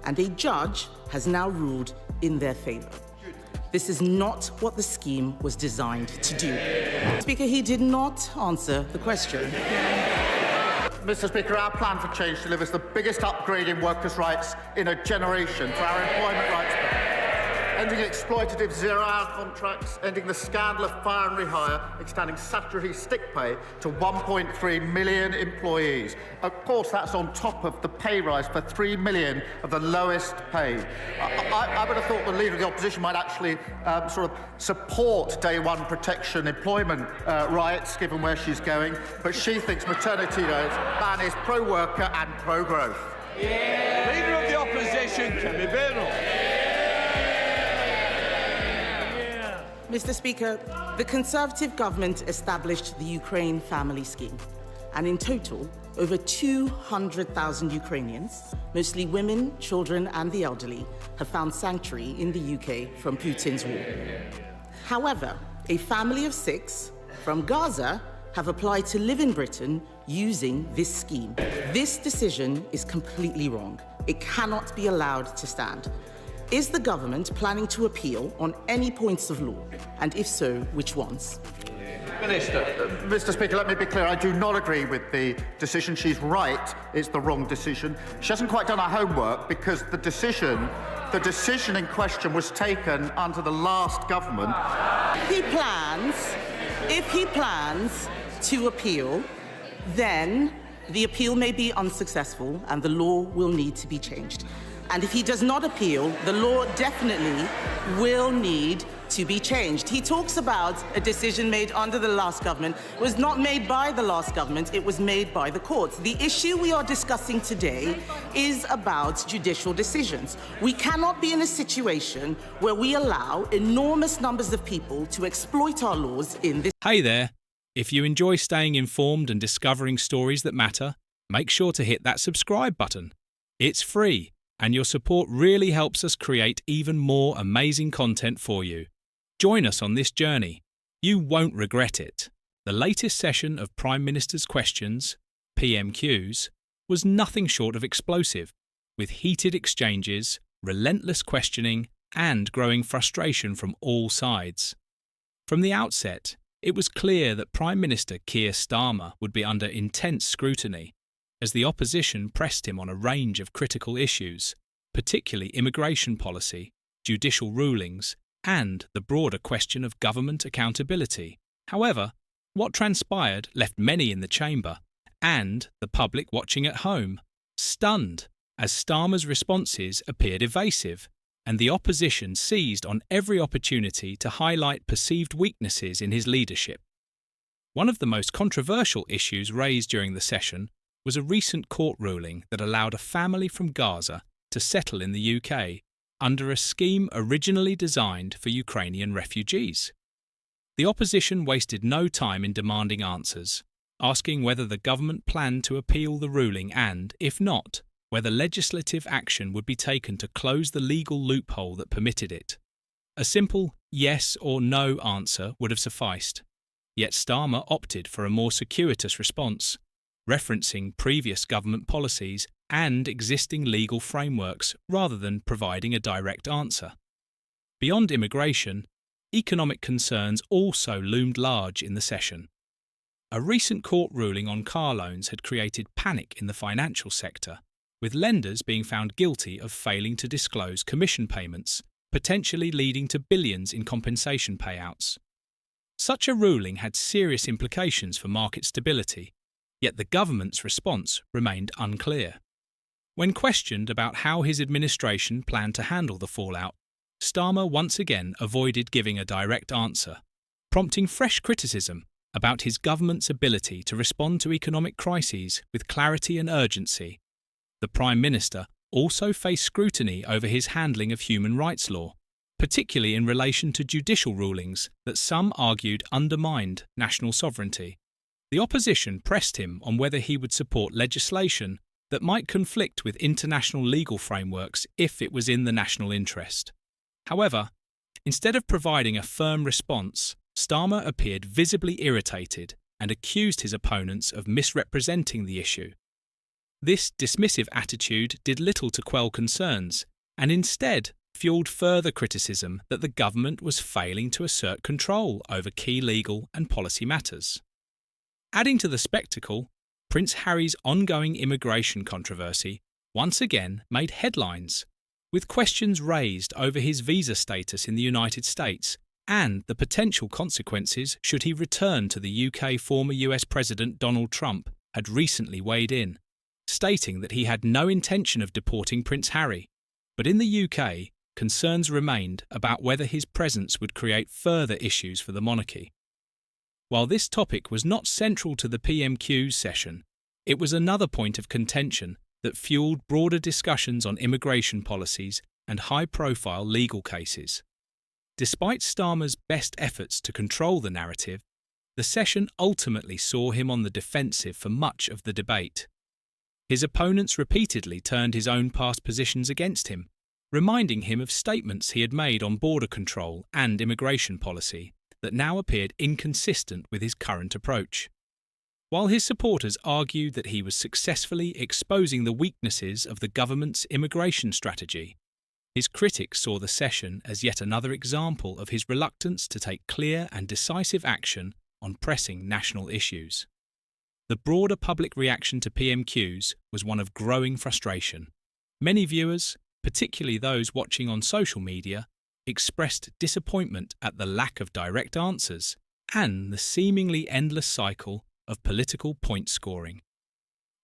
and a judge has now ruled in their favour. This is not what the scheme was designed to do. Speaker, he did not answer the question. Mr. Speaker, our plan for change delivers the biggest upgrade in workers' rights in a generation for our employment rights bill. Ending exploitative zero-hour contracts, ending the scandal of fire and rehire, extending statutory sick pay to 1.3 million employees. Of course, that's on top of the pay rise for 3 million of the lowest paid. I would have thought the Leader of the Opposition might actually sort of support day one protection employment rights, given where she's going, but she thinks maternity ban is pro-worker and pro-growth. Yeah. Leader of the Opposition, Kemi Beno. Mr. Speaker, the Conservative government established the Ukraine Family Scheme, and in total, over 200,000 Ukrainians, mostly women, children and the elderly, have found sanctuary in the UK from Putin's war. However, a family of 6 from Gaza have applied to live in Britain using this scheme. This decision is completely wrong. It cannot be allowed to stand. Is the government planning to appeal on any points of law? And if so, which ones? Minister. Mr. Speaker, let me be clear. I do not agree with the decision. She's right. It's the wrong decision. She hasn't quite done her homework because the decision in question was taken under the last government. If he plans to appeal, then the appeal may be unsuccessful and the law will need to be changed. And if he does not appeal, the law definitely will need to be changed. He talks about a decision made under the last government. It was not made by the last government, it was made by the courts. The issue we are discussing today is about judicial decisions. We cannot be in a situation where we allow enormous numbers of people to exploit our laws in this. Hey there. If you enjoy staying informed and discovering stories that matter, make sure to hit that subscribe button. It's free, and your support really helps us create even more amazing content for you. Join us on this journey. You won't regret it. The latest session of Prime Minister's Questions, PMQs, was nothing short of explosive, with heated exchanges, relentless questioning, and growing frustration from all sides. From the outset, it was clear that Prime Minister Keir Starmer would be under intense scrutiny, as the opposition pressed him on a range of critical issues, particularly immigration policy, judicial rulings, and the broader question of government accountability. However, what transpired left many in the chamber, and the public watching at home, stunned, as Starmer's responses appeared evasive, and the opposition seized on every opportunity to highlight perceived weaknesses in his leadership. One of the most controversial issues raised during the session was a recent court ruling that allowed a family from Gaza to settle in the UK under a scheme originally designed for Ukrainian refugees. The opposition wasted no time in demanding answers, asking whether the government planned to appeal the ruling and, if not, whether legislative action would be taken to close the legal loophole that permitted it. A simple yes or no answer would have sufficed, yet Starmer opted for a more circuitous response, referencing previous government policies and existing legal frameworks rather than providing a direct answer. Beyond immigration, economic concerns also loomed large in the session. A recent court ruling on car loans had created panic in the financial sector, with lenders being found guilty of failing to disclose commission payments, potentially leading to billions in compensation payouts. Such a ruling had serious implications for market stability, yet the government's response remained unclear. When questioned about how his administration planned to handle the fallout, Starmer once again avoided giving a direct answer, prompting fresh criticism about his government's ability to respond to economic crises with clarity and urgency. The Prime Minister also faced scrutiny over his handling of human rights law, particularly in relation to judicial rulings that some argued undermined national sovereignty. The opposition pressed him on whether he would support legislation that might conflict with international legal frameworks if it was in the national interest. However, instead of providing a firm response, Starmer appeared visibly irritated and accused his opponents of misrepresenting the issue. This dismissive attitude did little to quell concerns, and instead fueled further criticism that the government was failing to assert control over key legal and policy matters. Adding to the spectacle, Prince Harry's ongoing immigration controversy once again made headlines, with questions raised over his visa status in the United States and the potential consequences should he return to the UK. Former US President Donald Trump had recently weighed in, stating that he had no intention of deporting Prince Harry, but in the UK, concerns remained about whether his presence would create further issues for the monarchy. While this topic was not central to the PMQs session, it was another point of contention that fueled broader discussions on immigration policies and high-profile legal cases. Despite Starmer's best efforts to control the narrative, the session ultimately saw him on the defensive for much of the debate. His opponents repeatedly turned his own past positions against him, reminding him of statements he had made on border control and immigration policy that now appeared inconsistent with his current approach. While his supporters argued that he was successfully exposing the weaknesses of the government's immigration strategy, his critics saw the session as yet another example of his reluctance to take clear and decisive action on pressing national issues. The broader public reaction to PMQs was one of growing frustration. Many viewers, particularly those watching on social media, expressed disappointment at the lack of direct answers and the seemingly endless cycle of political point scoring.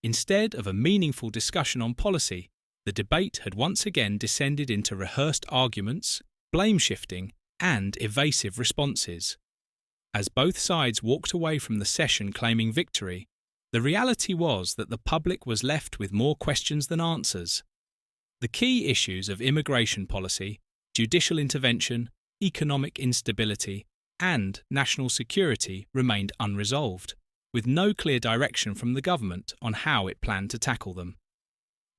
Instead of a meaningful discussion on policy, the debate had once again descended into rehearsed arguments, blame shifting, and evasive responses. As both sides walked away from the session claiming victory, the reality was that the public was left with more questions than answers. The key issues of immigration policy, judicial intervention, economic instability, and national security remained unresolved, with no clear direction from the government on how it planned to tackle them.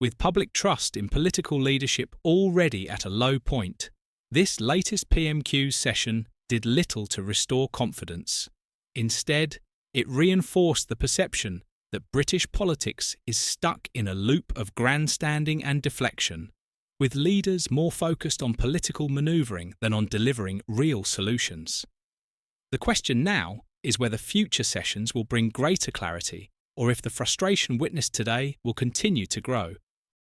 With public trust in political leadership already at a low point, this latest PMQs session did little to restore confidence. Instead, it reinforced the perception that British politics is stuck in a loop of grandstanding and deflection, with leaders more focused on political manoeuvring than on delivering real solutions. The question now is whether future sessions will bring greater clarity, or if the frustration witnessed today will continue to grow.